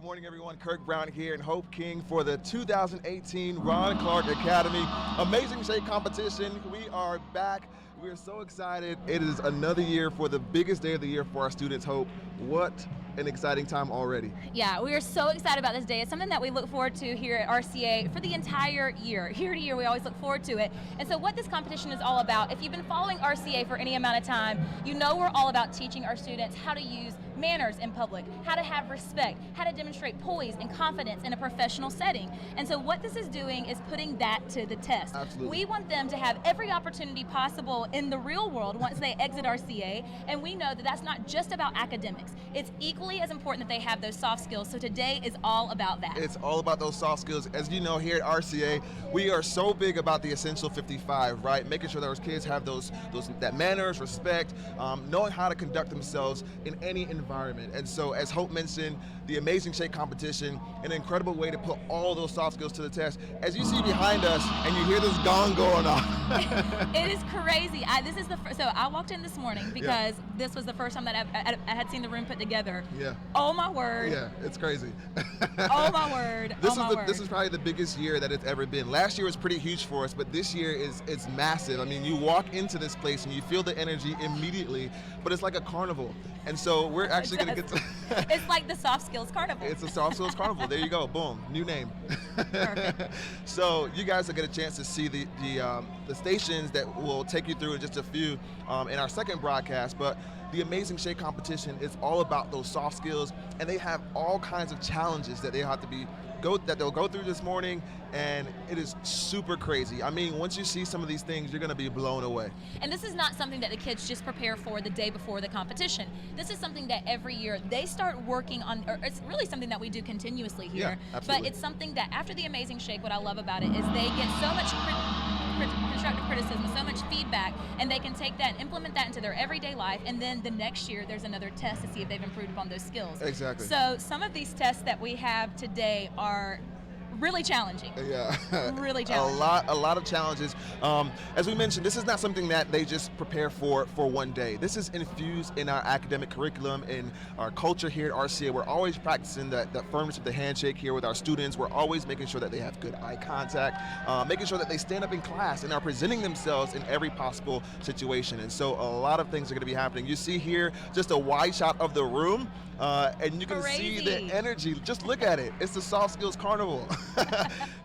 Good morning, everyone. Kirk Brown here and Hope King for the 2018 Ron Clark Academy Amazing Shake Competition. We are back. We are so excited. It is another year for the biggest day of the year for our students, Hope. What an exciting time already. Yeah, we are so excited about this day. It's something that we look forward to here at RCA for the entire year. Year to year, we always look forward to it. And so what this competition is all about, if you've been following RCA for any amount of time, you know we're all about teaching our students how to use manners in public, how to have respect, how to demonstrate poise and confidence in a professional setting. And so what this is doing is putting that to the test. Absolutely. We want them to have every opportunity possible in the real world once they exit RCA, and we know that that's not just about academics. It's equally as important that they have those soft skills, so today is all about that. It's all about those soft skills. As you know, here at RCA, we are so big about the Essential 55, right? Making sure that our kids have that manners, respect, knowing how to conduct themselves in any environment. And so, as Hope mentioned, the Amazing Shake Competition, an incredible way to put all those soft skills to the test. As you see behind us, and you hear this gong going on. It is crazy. So I walked in this morning because this was the first time that I had seen the room put together. Yeah. Oh my word. Yeah, it's crazy. Oh my word. This is probably the biggest year that it's ever been. Last year was pretty huge for us, but this year it's massive. I mean, you walk into this place and you feel the energy immediately, but it's like a carnival. And so we're actually going to get to... It's like the Soft Skills Carnival. It's a Soft Skills Carnival. There you go. Boom. New name. Perfect. So you guys will get a chance to see the stations that will take you through in just a few in our second broadcast. But the Amazing Shake Competition is all about those soft skills, and they have all kinds of challenges that they have to they'll go through this morning, and it is super crazy. I mean, once you see some of these things, you're going to be blown away. And this is not something that the kids just prepare for the day before the competition. This is something that every year they start working on, or it's really something that we do continuously here. Yeah, absolutely. But it's something that after the Amazing Shake, what I love about it is they get so much constructive criticism, so much feedback, and they can take that and implement that into their everyday life, and then the next year there's another test to see if they've improved upon those skills. Exactly. So some of these tests that we have today are really challenging. Yeah. Really challenging. A lot of challenges. As we mentioned, this is not something that they just prepare for one day. This is infused in our academic curriculum, in our culture here at RCA. We're always practicing that firmness of the handshake here with our students. We're always making sure that they have good eye contact, making sure that they stand up in class and are presenting themselves in every possible situation. And so a lot of things are going to be happening. You see here just a wide shot of the room. And you can see the energy. Just look at it. It's the Soft Skills Carnival.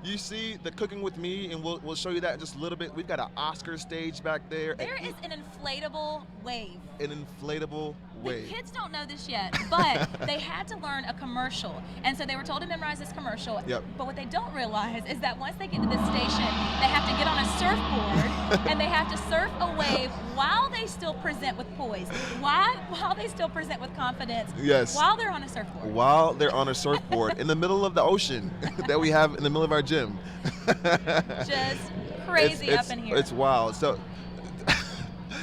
You see the Cooking with Me, and we'll show you that in just a little bit. We've got an Oscar stage back there. There is an inflatable wave. An inflatable wave. The kids don't know this yet, but they had to learn a commercial. And so they were told to memorize this commercial. Yep. But what they don't realize is that once they get to this station, they have to get on a surfboard and they have to surf a wave while they still present with poise, while they still present with confidence. Yes. While they're on a surfboard. While they're on a surfboard in the middle of the ocean that we have in the middle of our gym. Just crazy up in here. It's wild. So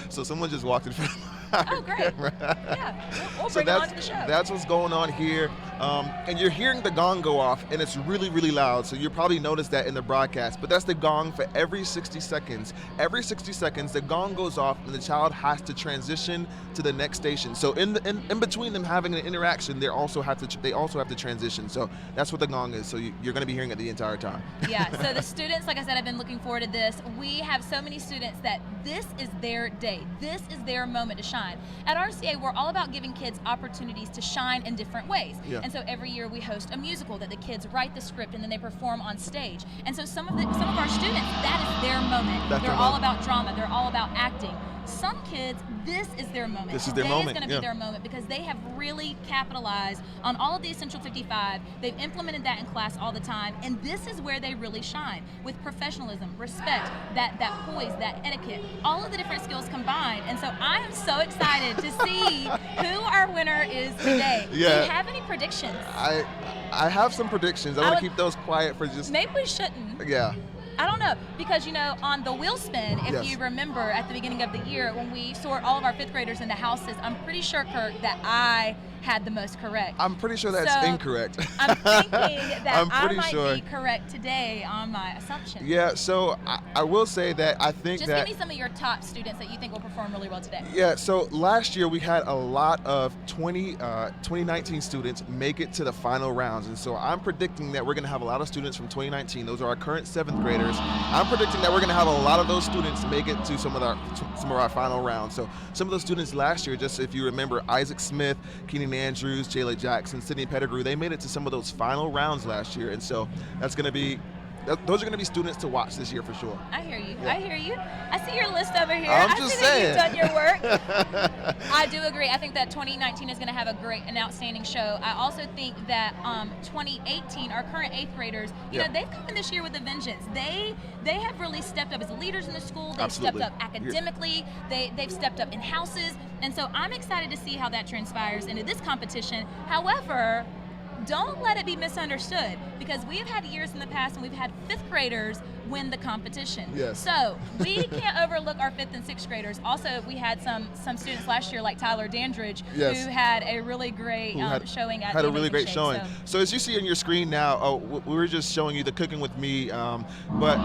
someone just walked in front of Oh, great. Yeah, we'll bring it on to the show. That's what's going on here. And you're hearing the gong go off, and it's really, really loud, so you'll probably notice that in the broadcast. But that's the gong for every 60 seconds. Every 60 seconds, the gong goes off, and the child has to transition to the next station. So in between them having an interaction, they also have to transition. So that's what the gong is. So you're going to be hearing it the entire time. Yeah, so the students, like I said, I've been looking forward to this. We have so many students that this is their day. This is their moment to shine. At RCA, we're all about giving kids opportunities to shine in different ways. Yeah. And so every year we host a musical that the kids write the script and then they perform on stage. And so some of our students, that is their moment. They're all about drama. They're all about acting. Some kids, this is their moment. This is their moment. Today is going to be their moment because they have really capitalized on all of the Essential 55. They've implemented that in class all the time, and this is where they really shine with professionalism, respect, that poise, that etiquette, all of the different skills combined. And so I am so excited to see who our winner is today. Yeah. Do you have any predictions? I have some predictions. I want to keep those quiet for just... Maybe we shouldn't. Yeah. I don't know, because on the wheel spin, if you remember at the beginning of the year when we sort all of our fifth graders into houses, I'm pretty sure, Kirk, that I had the most correct. I'm pretty sure that's So, incorrect. I'm thinking that I'm I pretty might sure. be correct today on my assumption. Yeah, so I will say that I think Just that give me some of your top students that you think will perform really well today. yeah, so last year we had a lot of 2019 students make it to the final rounds. And so I'm predicting that we're going to have a lot of students from 2019. Those are our current 7th graders. I'm predicting that we're going to have a lot of those students make it to some of our final rounds. So some of those students last year, just if you remember, Isaac Smith, Keenan Andrews, Jayla Jackson, Sydney Pettigrew, they made it to some of those final rounds last year. And so that's going to be those are going to be students to watch this year for sure. I hear you. Yeah. I hear you. I see your list over here. I'm I just see saying. that you've done your work. I do agree. I think that 2019 is going to have an outstanding show. I also think that 2018, our current 8th graders, you know, they've come in this year with a vengeance. They have really stepped up as leaders in the school. They've Absolutely. stepped up academically. They've stepped up in houses. And so I'm excited to see how that transpires into this competition. However, don't let it be misunderstood, because we have had years in the past and we've had 5th graders win the competition. Yes. So we can't overlook our 5th and 6th graders. Also, we had some students last year like Tyler Dandridge, Yes. who had a really great showing at had the a really Amazing great Shake, showing. So as you see on your screen now, we were just showing you the Cooking with Me, but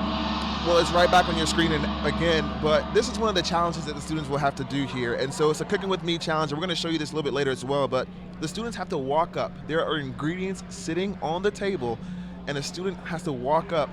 well, it's right back on your screen and again, but this is one of the challenges that the students will have to do here. And so it's a Cooking with Me challenge, and we're going to show you this a little bit later as well, but the students have to walk up. There are ingredients sitting on the table, and a student has to walk up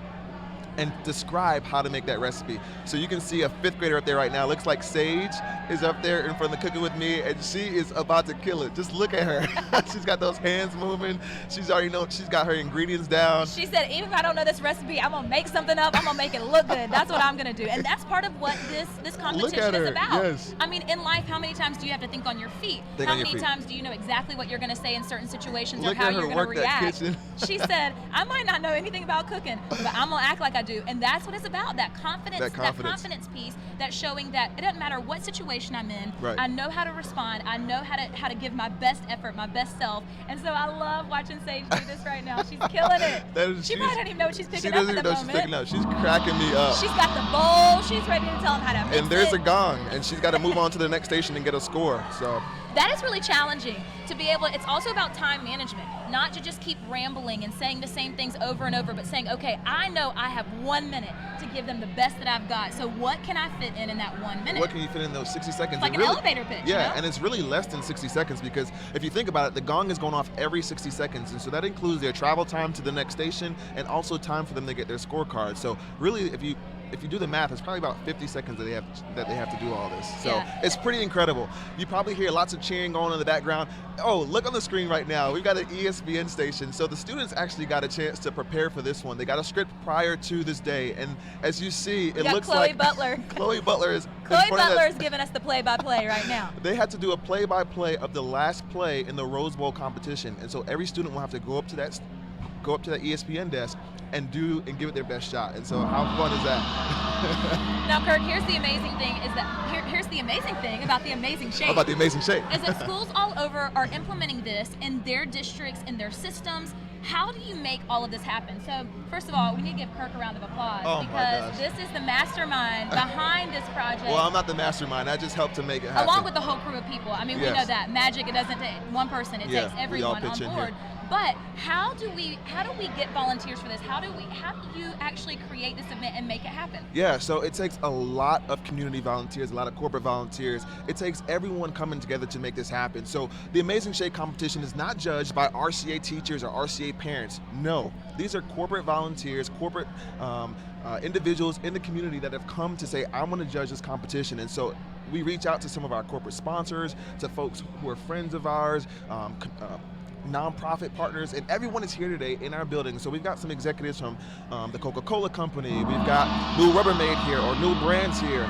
and describe how to make that recipe. So you can see a 5th grader up there right now. Looks like Sage is up there in front of the Cooking with Me, and she is about to kill it. Just look at her. She's got those hands moving. She's got her ingredients down. She said, even if I don't know this recipe, I'm gonna make something up. I'm gonna make it look good. That's what I'm gonna do. And that's part of what this competition is about. Yes. I mean, in life, how many times do you have to think on your feet? Think how on your many feet. times do you know exactly what you're gonna say in certain situations Look or how at her you're gonna work that react? kitchen. She said, I might not know anything about cooking, but I'm gonna act like I do. And that's what it's about, that confidence piece, that showing that it doesn't matter what situation I'm in, Right. I know how to respond, I know how to give my best effort, my best self. And so I love watching Sage do this right now. She's killing it. She might not even know what she's picking up at the moment. She's picking up. She's cracking me up. She's got the bowl, she's ready to tell them how to mix And there's it. a gong, and she's got to move on to the next station and get a score. So That is really challenging to be able, it's also about time management, not to just keep rambling and saying the same things over and over, but saying, okay, I know I have 1 minute to give them the best that I've got, so what can I fit in that 1 minute? what can you fit in those 60 seconds? It's like And an elevator pitch, Yeah, you know? and it's really less than 60 seconds, because if you think about it, the gong is going off every 60 seconds, and so that includes their travel time to the next station and also time for them to get their scorecard. So really, if you do the math, it's probably about 50 seconds that they have to do all this. So Yeah. it's pretty incredible. You probably hear lots of cheering going on in the background. Oh, look on the screen right now. We've got an ESPN station. So the students actually got a chance to prepare for this one. They got a script prior to this day, and as you see, it looks Chloe like Butler. Chloe Butler is Chloe Butler is giving us the play-by-play right now. They had to do a play-by-play of the last play in the Rose Bowl competition, and so every student will have to go up to that ESPN desk and give it their best shot. And so how fun is that? Now, Kirk, here's the amazing thing here's the amazing thing about the Amazing Shake. How about the Amazing Shake? Is that schools all over are implementing this in their districts, in their systems. How do you make all of this happen? So, first of all, we need to give Kirk a round of applause, Oh, my because gosh. this is the mastermind behind this project. Well, I'm not the mastermind. I just helped to make it happen. Along with the whole crew of people. I mean, we Yes. know that magic, it doesn't take one person, it Yeah, takes we all everyone on pitch in board. here. But how do we get volunteers for this? How do you actually create this event and make it happen? Yeah, so it takes a lot of community volunteers, a lot of corporate volunteers. It takes everyone coming together to make this happen. So the Amazing Shake competition is not judged by RCA teachers or RCA parents. No, these are corporate volunteers, corporate individuals in the community that have come to say, I want to judge this competition. And so we reach out to some of our corporate sponsors, to folks who are friends of ours, nonprofit partners, and everyone is here today in our building. So we've got some executives from the Coca-Cola Company, we've got New Rubbermaid here, or New Brands here,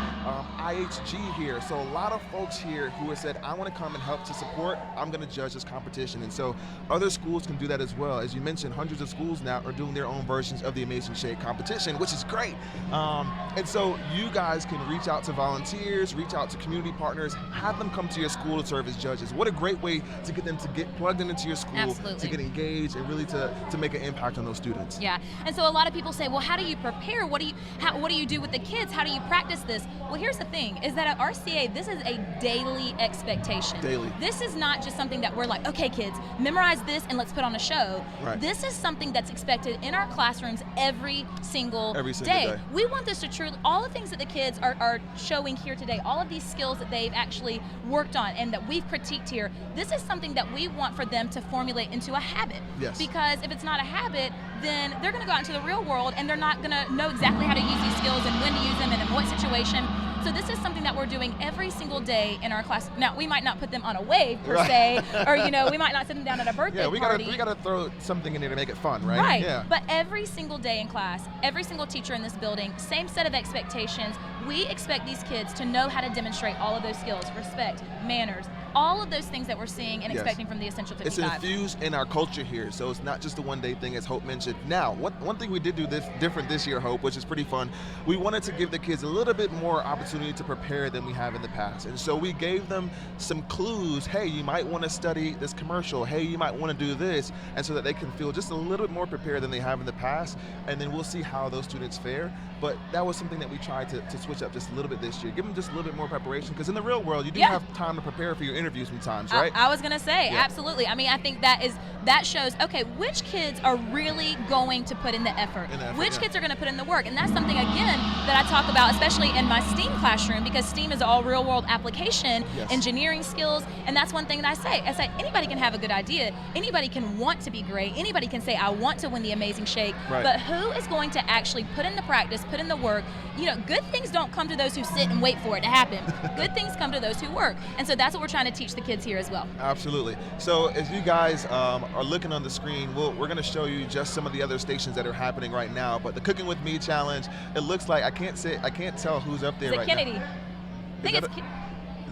IHG here. So a lot of folks here who have said, I want to come and help to support, I'm going to judge this competition. And so other schools can do that as well. As you mentioned, hundreds of schools now are doing their own versions of the Amazing Shake competition, which is great. And so you guys can reach out to volunteers, reach out to community partners, have them come to your school to serve as judges. What a great way to get them to get plugged into your school Absolutely. to get engaged and really to make an impact on those students. Yeah, and so a lot of people say, well, how do you prepare? What do you do with the kids? How do you practice this? Well, here's the thing, is that at RCA, this is a daily expectation. Daily. This is not just something that we're like, okay, kids, memorize this and let's put on a show. Right. This is something that's expected in our classrooms every single day. We want this to truly, all the things that the kids are showing here today, all of these skills that they've actually worked on and that we've critiqued here, this is something that we want for them to formulate into a habit. Yes. Because if it's not a habit, then they're going to go out into the real world and they're not going to know exactly how to use these skills and when to use them and in what situation. So this is something that we're doing every single day in our class. Now, we might not put them on a wave per se, or we might not sit them down at a birthday party. We gotta throw something in there to make it fun, right? Right. Yeah. But every single day in class, every single teacher in this building, same set of expectations. We expect these kids to know how to demonstrate all of those skills: respect, manners, all of those things that we're seeing and expecting from the Essential 55. It's infused in our culture here, so it's not just a one-day thing, as Hope mentioned. Now, one thing we did do different this year, Hope, which is pretty fun, we wanted to give the kids a little bit more opportunity to prepare than we have in the past. And so we gave them some clues. Hey, you might want to study this commercial. Hey, you might want to do this. And so that they can feel just a little bit more prepared than they have in the past. And then we'll see how those students fare. But that was something that we tried to switch up just a little bit this year. Give them just a little bit more preparation, because in the real world, you do have time to prepare for your interviews sometimes, right? I was going to say, absolutely. I mean, I think that shows, okay, which kids are really going to put in the effort? Which kids are going to put in the work? And that's something, again, that I talk about, especially in my STEAM classroom, because STEAM is all real-world application, engineering skills, and that's one thing that I say. I say anybody can have a good idea. Anybody can want to be great. Anybody can say, I want to win the Amazing Shake. Right. But who is going to actually put in the practice, put in the work? You know, good things don't come to those who sit and wait for it to happen. Good things come to those who work. And so that's what we're trying to teach the kids here as well. Absolutely. So as you guys are looking on the screen, we're going to show you just some of the other stations that are happening right now. But the Cooking With Me challenge, it looks like, I can't tell who's up there right Kennedy? now. I think it's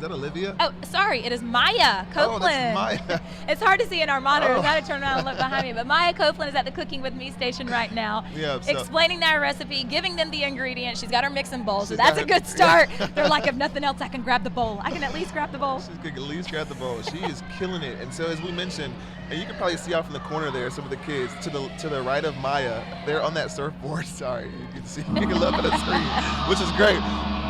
Is that Olivia? Oh, sorry, it is Maya Copeland. Oh, that's Maya. It's hard to see in our monitors. I had to turn around and look behind me. But Maya Copeland is at the Cooking With Me station right now, explaining that recipe, giving them the ingredients. She's got her mixing bowl, so that's a good start. They're like, if nothing else, I can grab the bowl. I can at least grab the bowl. She can at least grab the bowl. She is killing it. And so as we mentioned, and you can probably see off in the corner there, some of the kids to the right of Maya, they're on that surfboard. Sorry, you can see, you can look at the screen, which is great.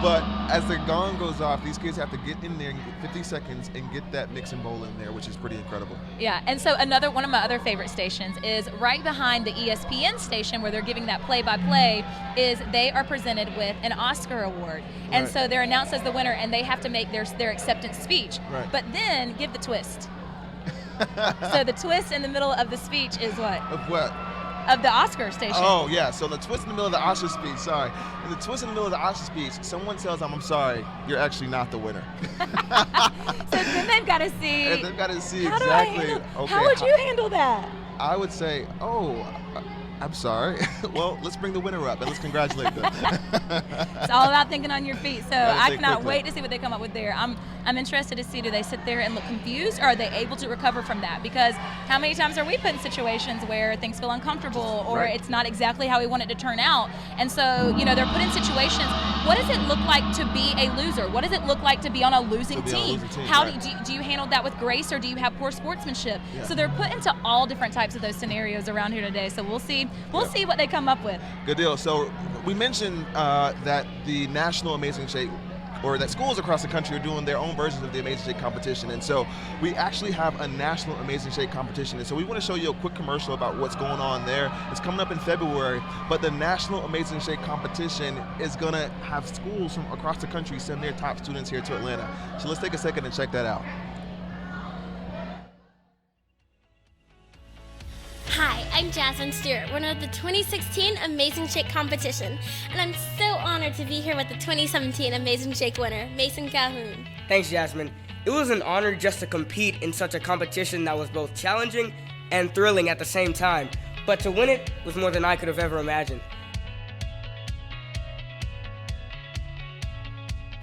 But as the gong goes off, these kids have to get in there and get 50 seconds and get that mixing bowl in there, which is pretty incredible. Yeah, and so one of my other favorite stations is right behind the ESPN station where they're giving that play-by-play, is they are presented with an Oscar award. And so they're announced as the winner, and they have to make their acceptance speech. Right. But then give the twist. So the twist in the middle of the speech is what? Of what? Of the Oscar station. Oh, yeah. So the twist in the middle of the Oscar speech, sorry. In the twist in the middle of the Oscar speech, someone tells them, I'm sorry, you're actually not the winner. So then they've got to see. And they've got to see how exactly. How would you handle that? I would say, I'm sorry. Well, let's bring the winner up and let's congratulate them. It's all about thinking on your feet. So I cannot wait to see what they come up with there. I'm interested to see, do they sit there and look confused, or are they able to recover from that? Because how many times are we put in situations where things feel uncomfortable or it's not exactly how we want it to turn out? And so, they're put in situations. What does it look like to be a loser? What does it look like to be on a losing team? How do you handle that with grace, or do you have poor sportsmanship? Yeah. So they're put into all different types of those scenarios around here today. So we'll see see what they come up with. Good deal. So we mentioned that the National Amazing Shake, or that schools across the country are doing their own versions of the Amazing Shake competition. And so we actually have a National Amazing Shake competition. And so we want to show you a quick commercial about what's going on there. It's coming up in February, but the National Amazing Shake competition is going to have schools from across the country send their top students here to Atlanta. So let's take a second and check that out. Hi, I'm Jasmine Stewart, winner of the 2016 Amazing Shake competition, and I'm so honored to be here with the 2017 Amazing Shake winner, Mason Calhoun. Thanks, Jasmine. It was an honor just to compete in such a competition that was both challenging and thrilling at the same time, but to win it was more than I could have ever imagined.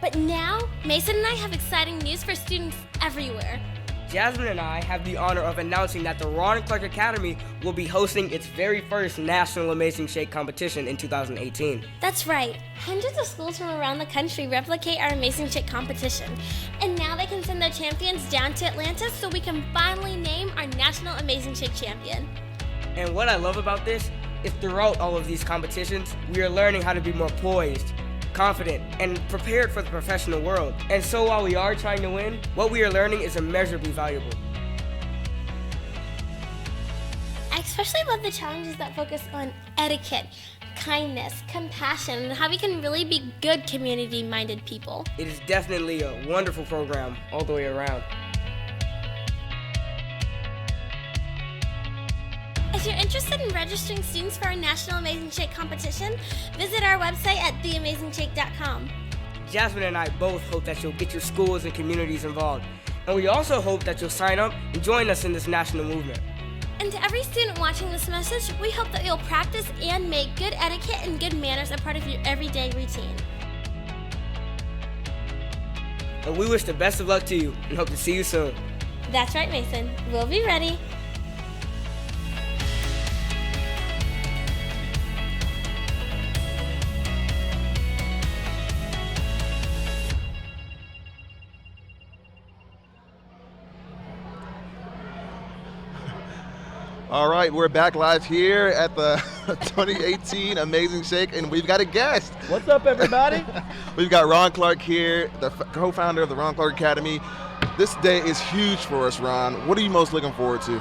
But now, Mason and I have exciting news for students everywhere. Jasmine and I have the honor of announcing that the Ron Clark Academy will be hosting its very first National Amazing Shake competition in 2018. That's right. Hundreds of schools from around the country replicate our Amazing Shake competition. And now they can send their champions down to Atlanta so we can finally name our National Amazing Shake champion. And what I love about this is throughout all of these competitions, we are learning how to be more poised, confident, and prepared for the professional world. And so while we are trying to win, what we are learning is immeasurably valuable. I especially love the challenges that focus on etiquette, kindness, compassion, and how we can really be good community-minded people. It is definitely a wonderful program all the way around. If you're interested in registering students for our National Amazing Shake competition, visit our website at theamazingshake.com. Jasmine and I both hope that you'll get your schools and communities involved. And we also hope that you'll sign up and join us in this national movement. And to every student watching this message, we hope that you'll practice and make good etiquette and good manners a part of your everyday routine. And we wish the best of luck to you and hope to see you soon. That's right, Mason. We'll be ready. All right, we're back live here at the 2018 Amazing Shake, and we've got a guest. What's up, everybody? We've got Ron Clark here, the co-founder of the Ron Clark Academy. This day is huge for us, Ron. What are you most looking forward to?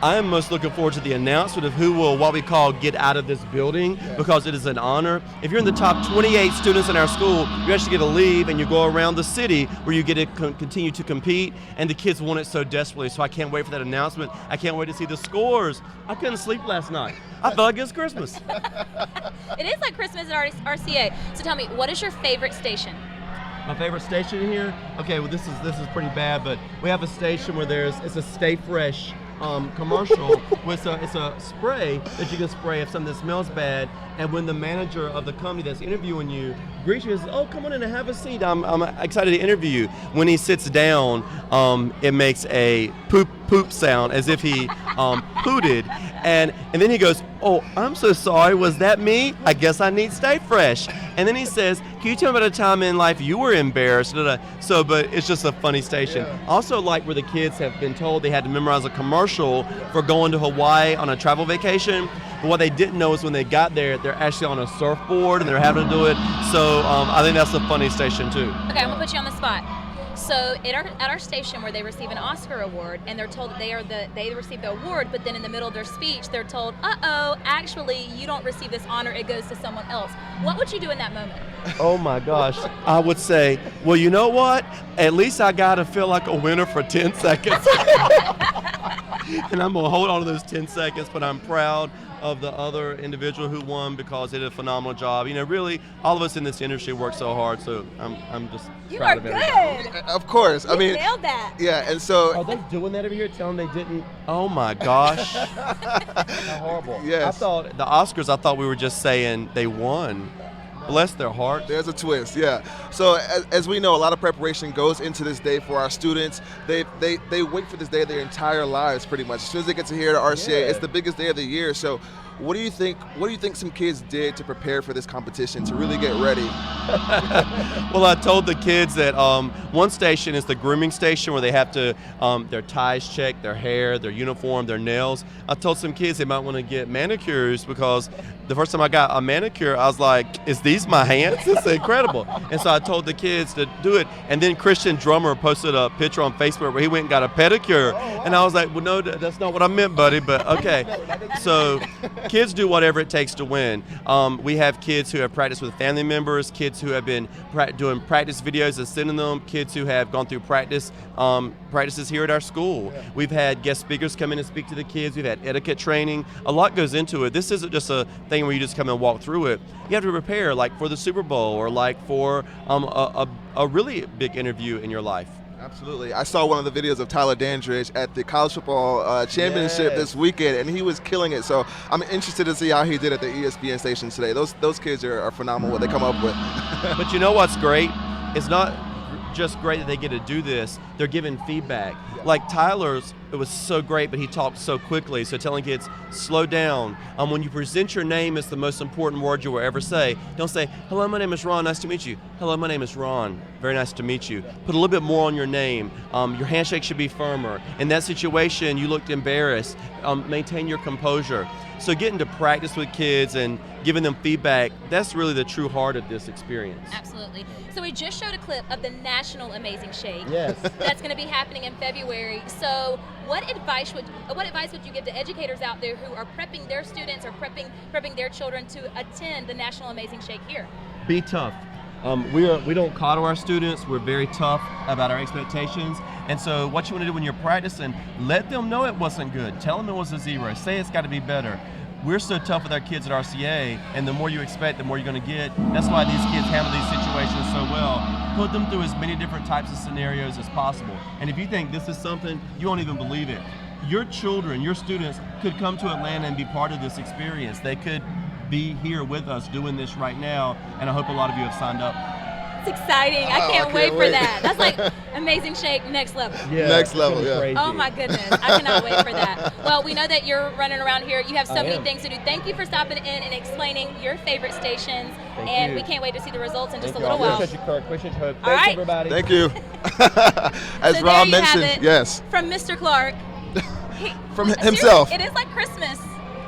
I am most looking forward to the announcement of who will, what we call, get out of this building, because it is an honor. If you're in the top 28 students in our school, you actually get to leave and you go around the city where you get to continue to compete, and the kids want it so desperately, so I can't wait for that announcement. I can't wait to see the scores. I couldn't sleep last night. I felt like it was Christmas. It is like Christmas at RCA. So tell me, what is your favorite station? My favorite station here? Okay, well this is pretty bad, but we have a station where it's a Stay Fresh commercial with it's a spray that you can spray if something that smells bad, and when the manager of the company that's interviewing you greets you and says, "Oh, come on in and have a seat. I'm excited to interview you." When he sits down, it makes a poop sound as if he pooted, and then he goes, "Oh, I'm so sorry. Was that me? I guess I need Stay Fresh." And then he says, "Can you tell me about a time in life you were embarrassed?" So, but it's just a funny station. Yeah. Also, like where the kids have been told they had to memorize a commercial for going to Hawaii on a travel vacation. But what they didn't know is when they got there, they're actually on a surfboard and they're having to do it. So I think that's a funny station too. Okay, I'm gonna put you on the spot. So at our station where they receive an Oscar award and they're told that they receive the award, but then in the middle of their speech they're told, "Uh-oh, actually you don't receive this honor, it goes to someone else." What would you do in that moment? Oh my gosh. I would say, well, you know what? At least I got to feel like a winner for 10 seconds. And I'm going to hold on to those 10 seconds, but I'm proud of the other individual who won because they did a phenomenal job. You know, really, all of us in this industry work so hard, so I'm just You proud are of everybody. good. Of course. You nailed that. Yeah, and so Are they doing that over here, telling they didn't? Oh my gosh. How horrible. Yes. I thought, the Oscars, I thought we were just saying they won. Bless their heart. there's a twist, yeah. So as we know, a lot of preparation goes into this day for our students. They wait for this day their entire lives, pretty much. As soon as they get to here at RCA, it's the biggest day of the year. So what do you think some kids did to prepare for this competition, to really get ready? Well, I told the kids that one station is the grooming station where they have to their ties checked, their hair, their uniform, their nails. I told some kids they might want to get manicures because the first time I got a manicure, I was like, "Is these my hands? It's incredible." And so I told the kids to do it. And then Christian Drummer posted a picture on Facebook where he went and got a pedicure. And I was like, "Well, no, that's not what I meant, buddy, but okay." So kids do whatever it takes to win. We have kids who have practiced with family members, kids who have been doing practice videos and sending them, kids who have gone through practices here at our school. We've had guest speakers come in and speak to the kids. We've had etiquette training. A lot goes into it. This isn't just a thing where you just come and walk through it. You have to prepare, like for the Super Bowl or like for a really big interview in your life. Absolutely. I saw one of the videos of Tyler Dandridge at the college football championship this weekend, and he was killing it. So I'm interested to see how he did at the ESPN station today. Those kids are phenomenal, what they come up with. But you know what's great? It's not just great that they get to do this. They're giving feedback. Like Tyler's it was so great, but he talked so quickly. So telling kids, slow down. When you present your name, it's the most important word you will ever say. Don't say, hello, my name is Ron, nice to meet you. Hello, my name is Ron, very nice to meet you. Put a little bit more on your name. Your handshake should be firmer. In that situation, you looked embarrassed. Maintain your composure. So getting to practice with kids and giving them feedback, that's really the true heart of this experience. Absolutely. So we just showed a clip of the National Amazing Shake. Yes. That's going to be happening in February. So what advice would you give to educators out there who are prepping their students or prepping their children to attend the National Amazing Shake here? Be tough. We don't coddle our students. We're very tough about our expectations. And so what you want to do when you're practicing, let them know it wasn't good. Tell them it was a 0. Say it's got to be better. We're so tough with our kids at RCA, and the more you expect, the more you're going to get. That's why these kids handle these situations so well. Put them through as many different types of scenarios as possible. And if you think this is something, you won't even believe it. Your children, your students could come to Atlanta and be part of this experience. They could be here with us doing this right now, and I hope a lot of you have signed up. It's exciting. I can't wait for that. That's like Amazing Shake next level. Yeah, Next level, yeah. crazy. Oh my goodness, I cannot wait for that. Well, we know that you're running around here. You have so many things to do. Thank you for stopping in and explaining your favorite stations. Thank you. We can't wait to see the results in just Thank a little you. while. Appreciate you, Kirk. Appreciate you, Hope. All Thanks, right. everybody. Thank you. As So Rob there you have mentioned, it. yes, From Mr. Clark. from Seriously, himself. It is like Christmas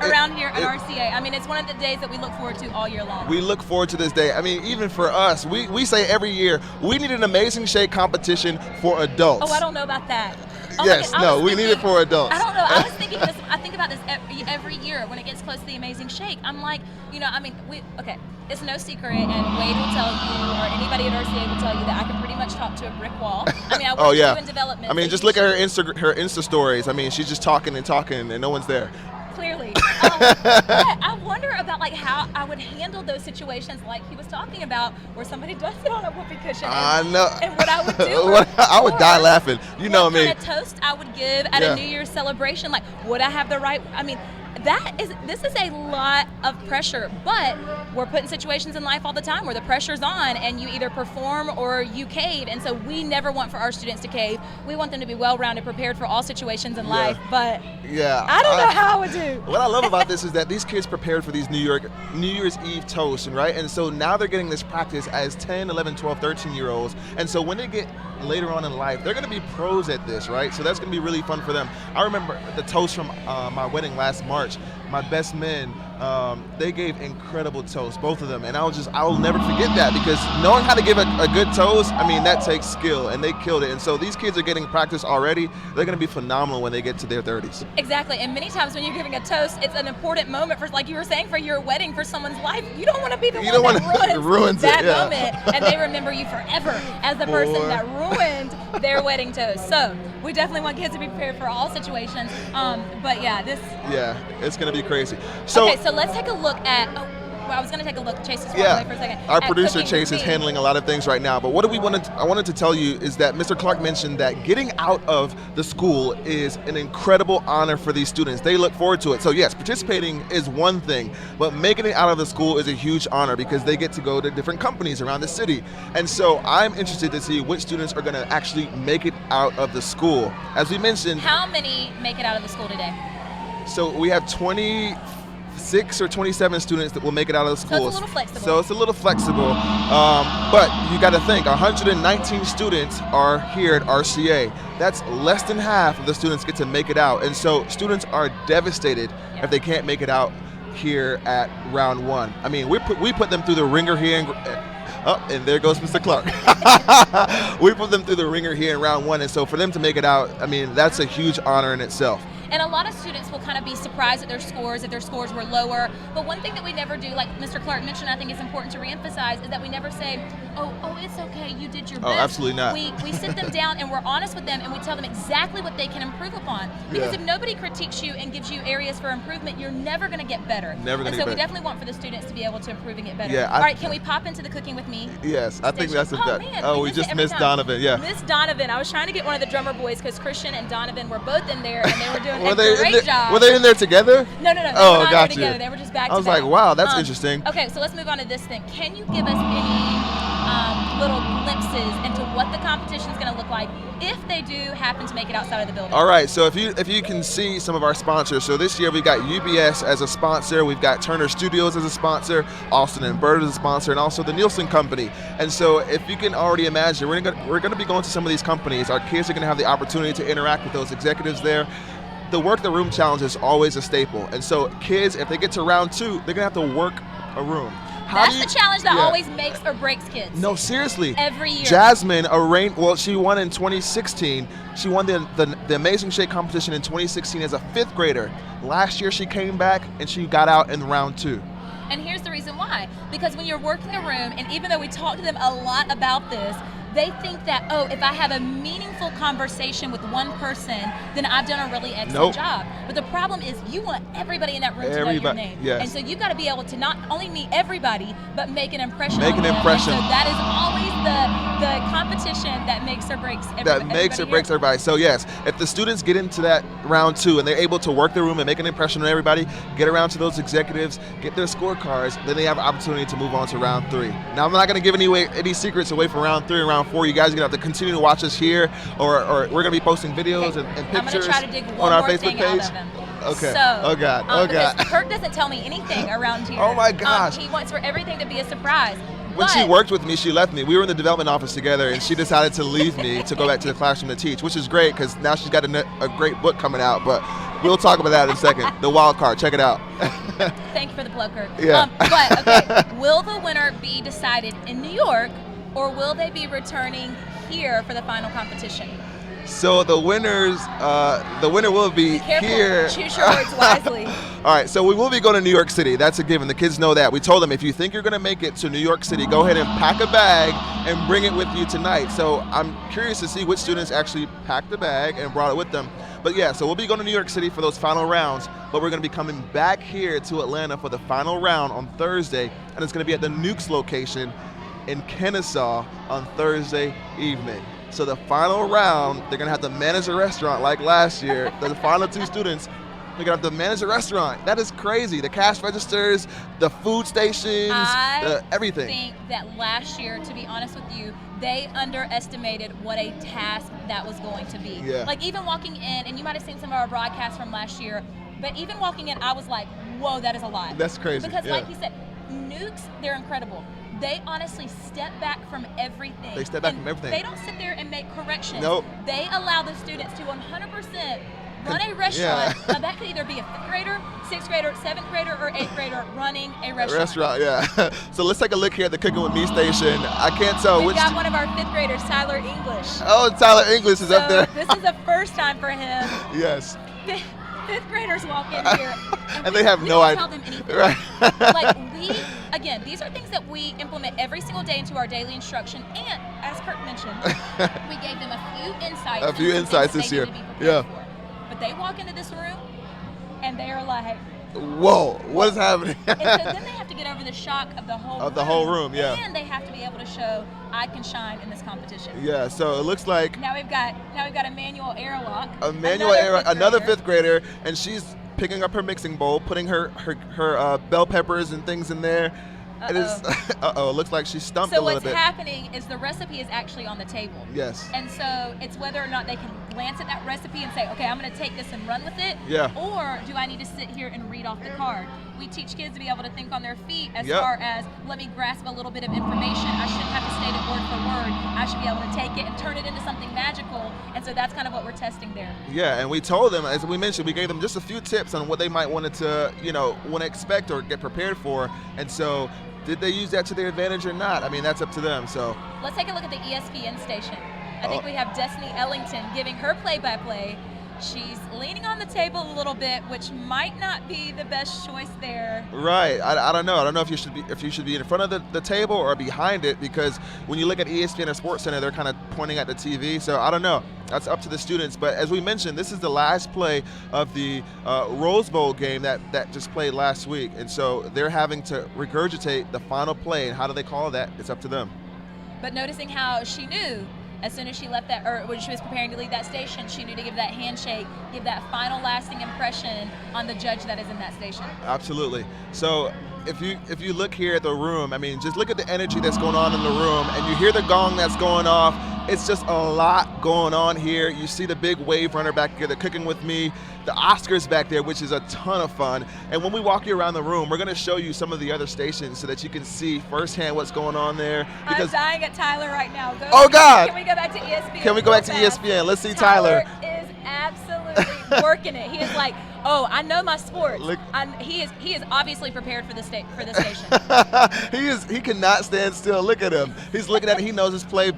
around here at RCA. I mean, it's one of the days that we look forward to all year long. We look forward to this day. I mean, even for us, we say every year, we need an Amazing Shake competition for adults. Oh, I don't know about that. Oh my Yes, God, I no, was we need it thinking- for adults. I don't know. I was thinking this. I think about this every year when it gets close to the Amazing Shake. I'm like, I mean, it's no secret, and Wade will tell you, or anybody at RCA will tell you that I can pretty much talk to a brick wall. I mean, I work Oh, yeah. in development. I mean, so just you look at should- her Insta stories. I mean, she's just talking and talking, and no one's there. Clearly. But I wonder about like how I would handle those situations like he was talking about where somebody does it on a whoopee cushion. I know. And what I would do. I would die or laughing. You know what me. kind of toast I would give at Yeah. a New Year's celebration. Like, would I have the right? I mean, this is a lot of pressure, but we're put in situations in life all the time where the pressure's on and you either perform or you cave. And so we never want for our students to cave. We want them to be well-rounded, prepared for all situations in life. But Yeah. I don't know how I would do. What I love about this is that these kids prepared for these New Year's Eve toasts, right? And so now they're getting this practice as 10, 11, 12, 13-year-olds. And so when they get later on in life, they're going to be pros at this, right? So that's going to be really fun for them. I remember the toast from my wedding last March. My best men, they gave incredible toasts, both of them. And I'll never forget that, because knowing how to give a good toast, I mean, that takes skill, and they killed it. And so these kids are getting practice already. They're going to be phenomenal when they get to their 30s. Exactly, and many times when you're giving a toast, it's an important moment for, like you were saying, for your wedding, for someone's life. You don't want to be the You don't one wanna- that ruins it, that yeah. moment, and they remember you forever as the person Boy. that ruined their wedding toast. So we definitely want kids to be prepared for all situations. But yeah, this. Yeah, it's going to be crazy. So, Okay, so let's take a look at. Well, I was going to take a look. Chase is walking yeah, away for a second. our at producer Cooking Chase with is Me. handling a lot of things right now. But what I wanted to tell you is that Mr. Clark mentioned that getting out of the school is an incredible honor for these students. They look forward to it. So yes, participating is one thing, but making it out of the school is a huge honor because they get to go to different companies around the city. And so I'm interested to see which students are going to actually make it out of the school. As we mentioned, How many make it out of the school today? so we have 26 or 27 students that will make it out of the So school. it's a little flexible. So it's a little flexible. But you got to think, 119 students are here at RCA. That's less than half of the students get to make it out. And so students are devastated if they can't make it out here at round one. I mean, we put them through the ringer here. And there goes Mr. Clark. We put them through the ringer here in round one. And so for them to make it out, I mean, that's a huge honor in itself. And a lot of students will kind of be surprised at their scores, if their scores were lower. But one thing that we never do, like Mr. Clark mentioned, I think is important to reemphasize, is that we never say, oh, it's okay, you did your best. Oh, absolutely not. We sit them down and we're honest with them and we tell them exactly what they can improve upon. Because Yeah. if nobody critiques you and gives you areas for improvement, you're never going to get better. Never gonna and get so we better. definitely want for the students to be able to improve and get better. Yeah, All right, can we pop into the Cooking with Me? Yes, I think that's Oh, man, we miss it just every missed time. Donovan. Yeah. Miss Donovan. I was trying to get one of the drummer boys because Christian and Donovan were both in there and they were doing Were a they in great there- job. Were they in there together? No. They Oh, were not got there you. together. They were just back I was to back. like, wow, that's interesting. Okay, so let's move on to this thing. Can you give us any little glimpses into what the competition is going to look like if they do happen to make it outside of the building. All right, so if you can see some of our sponsors, so this year we've got UBS as a sponsor, we've got Turner Studios as a sponsor, Austin and Bird as a sponsor, and also the Nielsen Company. And so if you can already imagine, we're going to be going to some of these companies. Our kids are going to have the opportunity to interact with those executives there. The Work the Room Challenge is always a staple. And so kids, if they get to round 2, they're going to have to work a room. That's the challenge that always makes or breaks kids. No, seriously. Every year. Jasmine she won in 2016. She won the Amazing Shake competition in 2016 as a 5th grader. Last year she came back and she got out in round 2. And here's the reason why. Because when you're working a room, and even though we talk to them a lot about this, they think that, oh, if I have a meaningful conversation with one person, then I've done a really excellent job. But the problem is you want everybody in that room to know your name. Yes. And so you've got to be able to not only meet everybody, but make an impression Make on an them. impression. And so that is always the competition that makes or breaks everybody. That makes or breaks everybody. So yes, if the students get into that round 2 and they're able to work the room and make an impression on everybody, get around to those executives, get their scorecards, then they have an opportunity to move on to round 3. Now I'm not going to give any secrets away from round 3 and round 4. You guys are going to have to continue to watch us here, or we're going to be posting videos and pictures I'm going to try to dig on one our more Facebook thing page. out of them. Okay. So, oh God. because Kirk doesn't tell me anything around here. Oh my gosh. He wants for everything to be a surprise. When she worked with me, she left me. We were in the development office together, and she decided to leave me to go back to the classroom to teach, which is great because now she's got a great book coming out. But we'll talk about that in a second. The Wild Card, check it out. Thank you for the plug, Kirk. Yeah. But okay, will the winner be decided in New York, or will they be returning here for the final competition? So the winner will be Careful. here. Choose your words wisely. All right, so we will be going to New York City. That's a given. The kids know that. We told them if you think you're going to make it to New York City, go ahead and pack a bag and bring it with you tonight. So I'm curious to see which students actually packed the bag and brought it with them. But yeah, so we'll be going to New York City for those final rounds, but we're going to be coming back here to Atlanta for the final round on Thursday, and it's going to be at the Nukes location in Kennesaw on Thursday evening. So the final round, they're gonna have to manage a restaurant like last year. The final 2 students, they're gonna have to manage a restaurant. That is crazy. The cash registers, the food stations, everything. I think that last year, to be honest with you, they underestimated what a task that was going to be. Yeah. Like even walking in, and you might have seen some of our broadcasts from last year, but even walking in, I was like, whoa, that is a lot. That's crazy. Because like you said, Nukes, they're incredible. They honestly step back from everything. They step back from everything. They don't sit there and make corrections. Nope. They allow the students to 100% run a restaurant. Yeah. Now that could either be a 5th grader, 6th grader, 7th grader, or 8th grader running a restaurant. Restaurant, yeah. So let's take a look here at the Cooking With Me station. I can't tell We've which. got one of our 5th graders, Tyler English. Oh, Tyler English is up there. This is the first time for him. Yes. 5th graders walk in here, and they have no idea. Tell them anything. Right. Like again, these are things that we implement every single day into our daily instruction. And as Kirk mentioned, we gave them a few insights. A few insights this year. Yeah. But they walk into this room, and they are like, whoa, what is happening? and so then they have to get over the shock of the whole room. Of the whole room, yeah. And they have to be able to show I can shine in this competition. Yeah. So it looks like Now we've got Emmanuel Airlock. another 5th grader, and she's picking up her mixing bowl, putting her bell peppers and things in there. It is. It looks like she stumped a little bit. So what's happening is the recipe is actually on the table. Yes. And so it's whether or not they can glance at that recipe and say, okay, I'm going to take this and run with it. Yeah. Or do I need to sit here and read off the card? We teach kids to be able to think on their feet as Yep. far as let me grasp a little bit of information. I shouldn't have to state it word for word. I should be able to take it and turn it into something magical. And so that's kind of what we're testing there. Yeah, and we told them, as we mentioned, we gave them just a few tips on what they might want to expect or get prepared for. And so, did they use that to their advantage or not? I mean, that's up to them. So let's take a look at the ESPN station. I think we have Destiny Ellington giving her play-by-play. She's leaning on the table a little bit, which might not be the best choice there. Right. I don't know. I don't know if you should be in front of the table or behind it, because when you look at ESPN or Sports Center, they're kind of pointing at the TV. So I don't know. That's up to the students. But as we mentioned, this is the last play of the Rose Bowl game that just played last week. And so they're having to regurgitate the final play. And how do they call that? It's up to them. But noticing how she knew As soon as she left that, or when she was preparing to leave that station, she knew to give that handshake, give that final lasting impression on the judge that is in that station. Absolutely. So if you look here at the room, I mean, just look at the energy that's going on in the room, and you hear the gong that's going off. It's just a lot going on here. You see the big wave runner back here, the Cooking With Me, the Oscars back there, which is a ton of fun. And when we walk you around the room, we're going to show you some of the other stations so that you can see firsthand what's going on there. I'm dying at Tyler right now. Oh, God. Can we go back to ESPN? Can we go back to ESPN? Let's see Tyler. Is absolutely working it. He is like, oh, I know my sports. He is obviously prepared for the station. He cannot stand still. Look at him. He's looking at it. He knows his play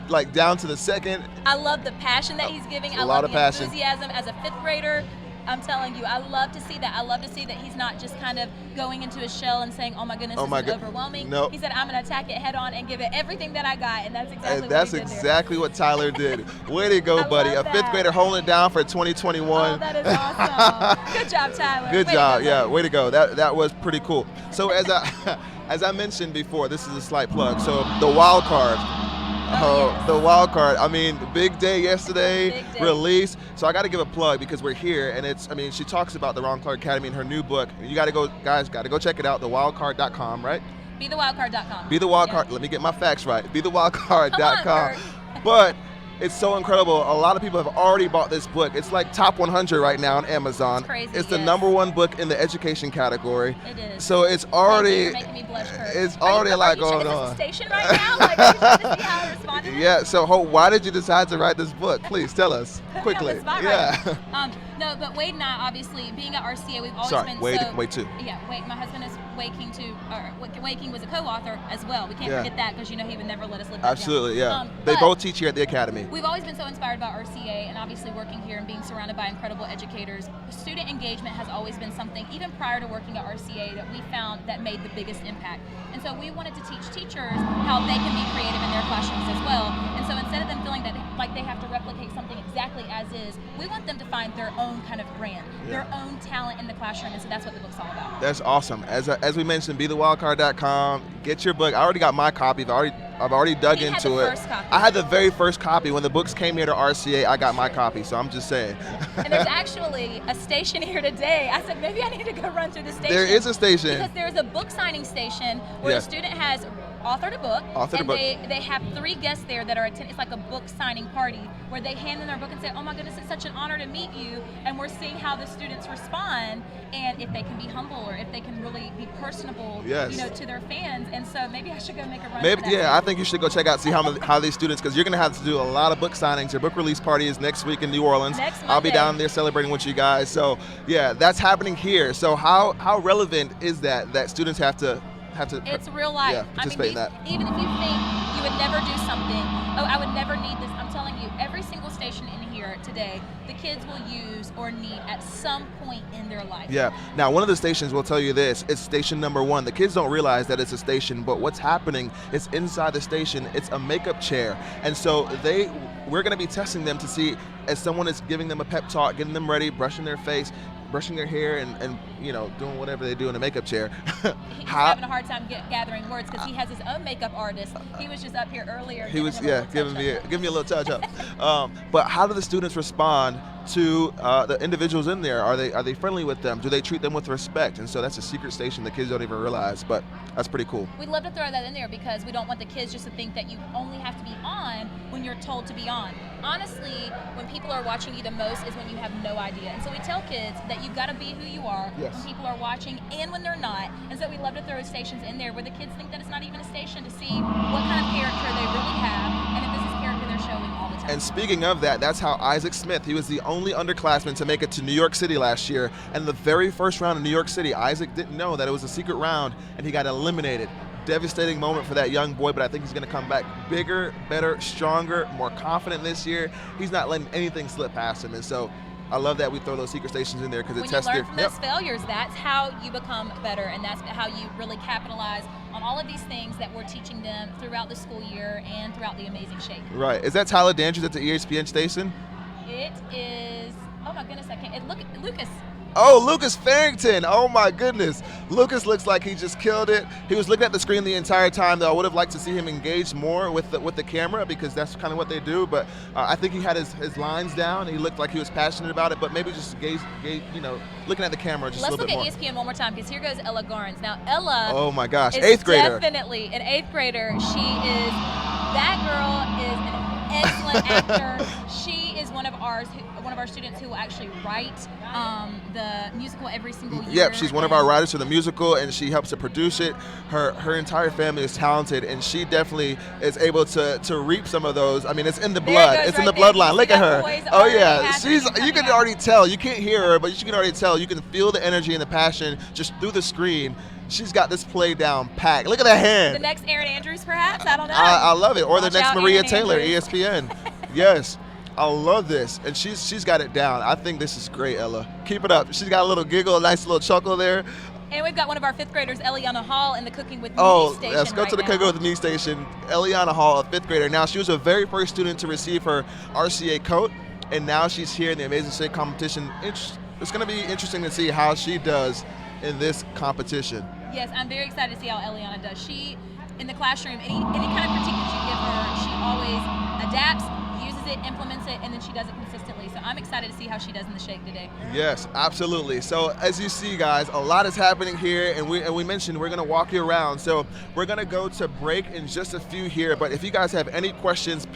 like down to the second. I love the passion that he's giving. I love love the the passion. enthusiasm as a 5th grader. I'm telling you, I love to see that. I love to see that he's not just kind of going into his shell and saying, oh my goodness, this is overwhelming. No. He said, I'm going to attack it head on and give it everything that I got, and that's exactly That's what he did exactly what Tyler did. Way to go, I buddy. love A 5th grader holding it down for 2021. Oh, that is awesome. Good job, Tyler. Good Way job. to go, Yeah, buddy. way to go. That was pretty cool. So as I mentioned before, this is a slight plug. So the wild card. yes. The wild card. I mean, big day yesterday, Big day. release. So I got to give a plug because we're here, and she talks about the Ron Clark Academy in her new book. You got to go, guys, got to go check it out, thewildcard.com, right? BeTheWildCard.com. Be the wild card. Let me get my facts right. BeTheWildCard.com. Come on, Kirk. But it's so incredible. A lot of people have already bought this book. It's like top 100 right now on Amazon. It's crazy, It's the yes. #1 book in the education category. It is. So it's Thank you already for making me blush, Kirk. it's Are you- already a lot are you- going is on. this a station right now? Like, are you trying to see how I respond to this? Yeah. So why did you decide to write this book? Please tell us Put me on quickly. the spot Yeah. right now. No, but Wade and I, obviously, being at RCA, we've always Sorry, been Wade so... too. Yeah, Wade, my husband is Waking was a co-author as well. We can't Yeah. forget that because he would never let us live that down. Absolutely. Yeah. They but both teach here at the academy. We've always been so inspired by RCA, and obviously working here and being surrounded by incredible educators. Student engagement has always been something, even prior to working at RCA, that we found that made the biggest impact. And so we wanted to teach teachers how they can be creative in their classrooms as well. And so instead of them feeling that like they have to replicate something exactly as is, we want them to find their own kind of brand, their own talent in the classroom. And so that's what the book's all about. That's awesome. As we mentioned, BeTheWildCard.com. Get your book. I already got my copy. I've already dug He had into the it. first copy. I had the very first copy when the books came here to RCA. I got my copy. So I'm just saying. And there's actually a station here today. I said, maybe I need to go run through the station. There is a station. Because there's a book signing station where Yeah. the student has authored a book. Authored a and book. they have 3 guests there that are attending. It's like a book signing party where they hand in their book and say, oh my goodness, it's such an honor to meet you. And we're seeing how the students respond and if they can be humble or if they can really be personable, Yes. to their fans. And so maybe I should go make a run. Maybe, for that. yeah, I think you should go check out, see how these students, because you're going to have to do a lot of book signings. Your book release party is next week in New Orleans. Next I'll be Monday. down there celebrating with you guys. So, yeah, that's happening here. So how relevant is that students have to It's real life. Yeah, participate in that. Even if you think you would never do something, oh, I would never need this. I'm telling you, every single station in here today, the kids will use or need at some point in their life. Yeah. Now, one of the stations will tell you this. It's station #1. The kids don't realize that it's a station, but what's happening is inside the station, it's a makeup chair. And so we're going to be testing them to see, as someone is giving them a pep talk, getting them ready, brushing their face, brushing their hair, and doing whatever they do in a makeup chair. He's having a hard time gathering words because he has his own makeup artist. He was just up here earlier. He was, giving me a little touch up. touch-up. But how do the students respond to the individuals in there? Are they friendly with them? Do they treat them with respect? And so that's a secret station the kids don't even realize, but that's pretty cool. We'd love to throw that in there because we don't want the kids just to think that you only have to be on when you're told to be on. Honestly, when people are watching you the most is when you have no idea. And so we tell kids that you've got to be who you are Yes. when people are watching and when they're not. And so we love to throw stations in there where the kids think that it's not even a station to see what kind of character they really have and if this is character they're showing all the time. And speaking of that, that's how Isaac Smith, he was the only underclassman to make it to New York City last year. And the very first round in New York City, Isaac didn't know that it was a secret round and he got eliminated. Devastating moment for that young boy, but I think he's going to come back bigger, better, stronger, more confident this year. He's not letting anything slip past him. And so I love that we throw those secret stations in there because it when tests you their... learn from those failures, that's how you become better, and that's how you really capitalize on all of these things that we're teaching them throughout the school year and throughout the Amazing Shake. Right. Is that Tyler Dandridge at the ESPN station? It is, oh my goodness, I can't, Lucas. Oh, Lucas Farrington. Oh my goodness. Lucas looks like he just killed it. He was looking at the screen the entire time, though. I would have liked to see him engage more with the camera, because that's kind of what they do. But I think he had his lines down. He looked like he was passionate about it, but maybe just looking at the camera just Let's a little look bit at more. ESPN one more time, because here goes Ella Garnes. Now, Ella Oh my gosh, is 8th grader. definitely an 8th grader. That girl is an excellent actor. She is one of our students who will actually write the musical every single year. Yep, she's one of our writers for the musical, and she helps to produce it. Her entire family is talented, and she definitely is able to reap some of those. I mean, it's in the blood. It's in the bloodline. Look at her. Oh yeah, you can already tell. You can't hear her, but you can already tell. You can feel the energy and the passion just through the screen. She's got this play down packed. Look at that hand. The next Erin Andrews, perhaps? I don't know. I love it. Or Watch the next out, Maria Erin Taylor, Andrews. ESPN. Yes. I love this, and she's got it down. I think this is great, Ella. Keep it up. She's got a little giggle, a nice little chuckle there. And we've got one of our 5th graders, Eliana Hall, in the Cooking with Me station. Let's go to the Cooking with Me station. Eliana Hall, a 5th grader. Now, she was the very first student to receive her RCA coat, and now she's here in the Amazing Shake competition. It's going to be interesting to see how she does in this competition. Yes, I'm very excited to see how Eliana does. She, in the classroom, any kind of critique that you give her, she always adapts, uses it, implements it, and then she does it consistently. So I'm excited to see how she does in the shake today. Yes, absolutely. So as you see, guys, a lot is happening here, and we mentioned we're going to walk you around. So we're going to go to break in just a few here, but if you guys have any questions,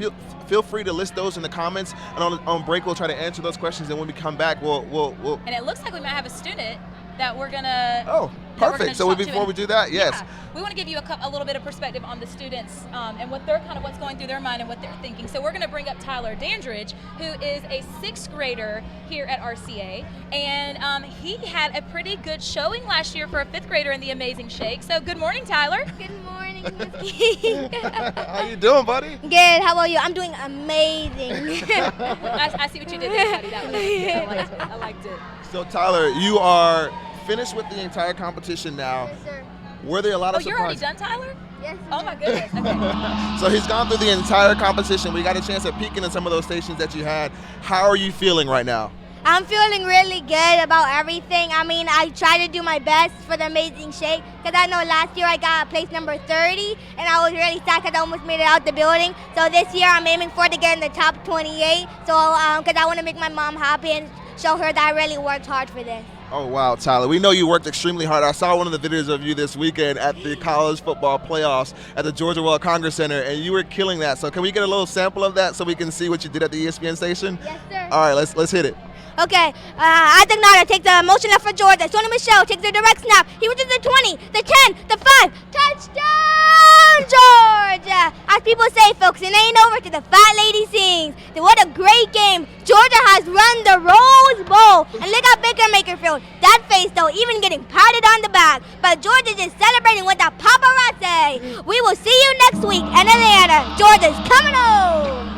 feel free to list those in the comments, and on break we'll try to answer those questions, and when we come back we'll And it looks like we might have a student that we're gonna. Oh, perfect. So before we do that, yes. Yeah, we want to give you a little bit of perspective on the students and what's going through their mind and what they're thinking. So we're going to bring up Tyler Dandridge, who is a 6th grader here at RCA, and he had a pretty good showing last year for a 5th grader in the Amazing Shake. So good morning, Tyler. Good morning, Miss Key. How you doing, buddy? Good. How about you? I'm doing amazing. I see what you did there, buddy. That was good. I liked it. So Tyler, you are finished with the entire competition now. Yes, sir. Were there a lot Oh, of you're already surprises? done, Tyler? Yes. Oh my goodness. Okay. So he's gone through the entire competition. We got a chance at peeking in some of those stations that you had. How are you feeling right now? I'm feeling really good about everything. I mean, I try to do my best for the Amazing Shake, because I know last year I got place number 30, and I was really sad because I almost made it out the building. So this year I'm aiming for to get in the top 28, so because I want to make my mom happy and show her that I really worked hard for this. Oh, wow, Tyler. We know you worked extremely hard. I saw one of the videos of you this weekend at the college football playoffs at the Georgia World Congress Center, and you were killing that. So can we get a little sample of that so we can see what you did at the ESPN station? Yes, sir. All right, let's hit it. Okay, Isaac Nada takes the motion left for Georgia. Sony Michelle takes the direct snap. He reaches the 20, the 10, the 5. Touchdown, Georgia! As people say, folks, it ain't over till the fat lady sings. What a great game. Georgia has run the Rose Bowl. And look at Baker Mayfield. That face, though, even getting patted on the back. But Georgia just celebrating with the paparazzi. We will see you next week in Atlanta. Georgia's coming home.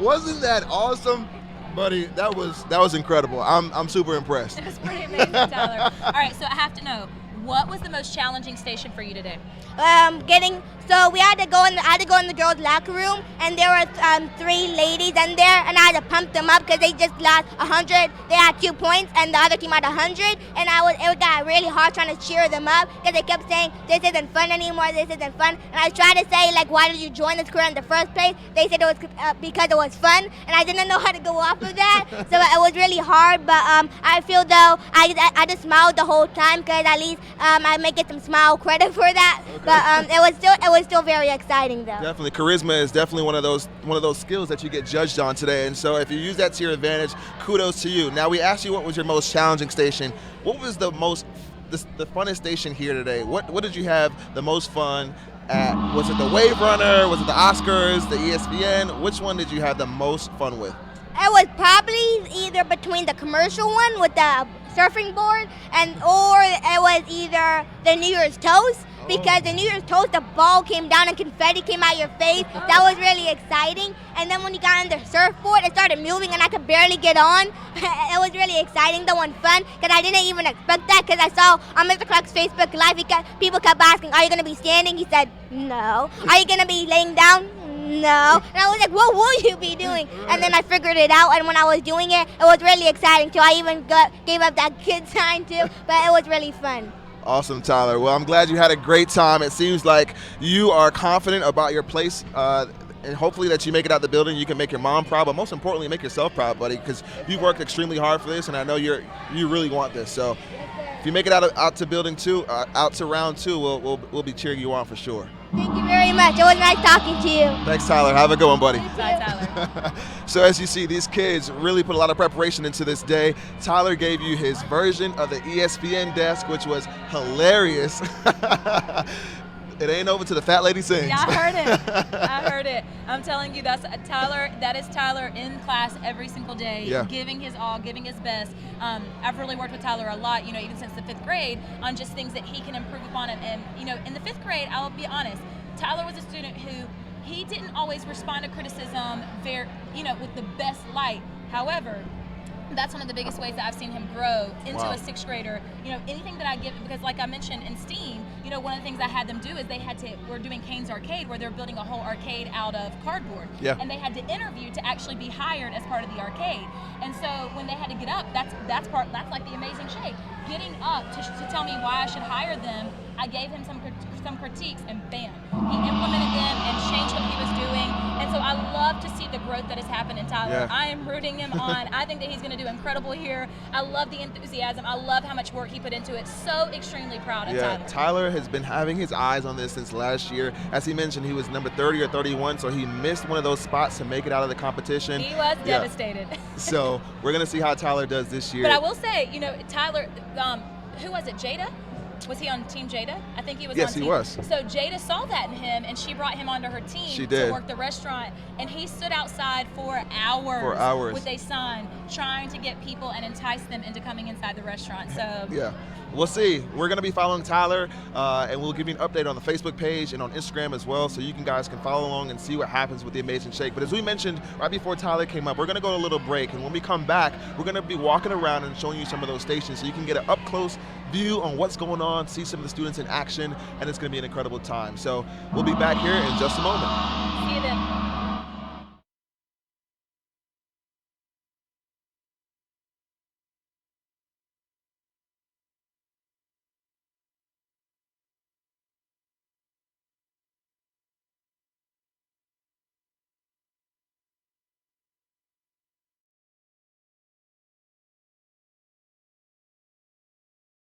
Wasn't that awesome? Buddy, that was incredible. I'm super impressed. It was pretty amazing, Tyler. All right, so I have to know, what was the most challenging station for you today? So we had to go in the girls' locker room, and there were 3 ladies in there, and I had to pump them up because they just lost 100. They had 2 points, and the other team had 100, and it got really hard trying to cheer them up because they kept saying, "This isn't fun anymore. This isn't fun." And I tried to say, like, "Why did you join this career in the first place?" They said it was because it was fun, and I didn't know how to go off of that, so it was really hard. But I feel though I just smiled the whole time because at least I may get some smile credit for that. Okay. But it was still very exciting though. Definitely, charisma is definitely one of those skills that you get judged on today. And so if you use that to your advantage, kudos to you. Now we asked you what was your most challenging station. What was the funnest station here today? What did you have the most fun at? Was it the Wave Runner? Was it the Oscars? The ESPN? Which one did you have the most fun with? It was probably either between the commercial one with the surfing board or it was either the New Year's Toast, because the New Year's Toast, the ball came down and confetti came out your face. That was really exciting. And then when you got on the surfboard, it started moving and I could barely get on. It was really exciting though and fun, because I didn't even expect that, because I saw on Mr. Clark's Facebook Live, people kept asking, "Are you going to be standing?" He said, "No." "Are you going to be laying down?" no. And I was like, what will you be doing? And then I figured it out, and when I was doing it, it was really exciting too. I even gave up that kid sign too, but it was really fun. Awesome, Tyler. Well, I'm glad you had a great time. It seems like you are confident about your place, and hopefully that you make it out the building. You can make your mom proud, but most importantly, make yourself proud, buddy, because you've worked extremely hard for this, and I know you really want this. So if you make it out to building 2, out to round 2, we'll be cheering you on for sure. Thank you very much. It was nice talking to you. Thanks, Tyler. Have a good one, buddy. Bye, Tyler. So as you see, these kids really put a lot of preparation into this day. Tyler gave you his version of the ESPN desk, which was hilarious. It ain't over till the fat lady sings. Yeah, I heard it. I heard it. I'm telling you, that's Tyler. That is Tyler in class every single day, giving his all, giving his best. I've really worked with Tyler a lot, even since the 5th grade, on just things that he can improve upon. And in the 5th grade, I'll be honest, Tyler was a student who he didn't always respond to criticism with the best light. However, that's one of the biggest ways that I've seen him grow into a 6th grader. Anything that I give, because like I mentioned in STEAM, one of the things I had them do is we're doing Kane's Arcade, where they're building a whole arcade out of cardboard. Yeah. And they had to interview to actually be hired as part of the arcade. And so when they had to get up, that's like the amazing shake. Getting up to tell me why I should hire them, I gave him some critiques, and bam, he implemented them and changed what he was doing. And so I love to see the growth that has happened in Tyler. Yeah. I am rooting him on. I think that he's going to do incredible here. I love the enthusiasm. I love how much work he put into it. So extremely proud of Tyler. Tyler has been having his eyes on this since last year. As he mentioned, he was number 30 or 31, so he missed one of those spots to make it out of the competition. He was devastated. So we're going to see how Tyler does this year. But I will say, Tyler, who was it, Jada? Was he on Team Jada? I think he was on Team. Yes, he was. So Jada saw that in him, and she brought him onto her team to work the restaurant. And he stood outside for hours with a sign trying to get people and entice them into coming inside the restaurant. So yeah. We'll see. We're going to be following Tyler, and we'll give you an update on the Facebook page and on Instagram as well, so you guys can follow along and see what happens with the Amazing Shake. But as we mentioned right before Tyler came up, we're going to go to a little break, and when we come back, we're going to be walking around and showing you some of those stations so you can get an up-close view on what's going on, see some of the students in action, and it's going to be an incredible time. So we'll be back here in just a moment. See you then.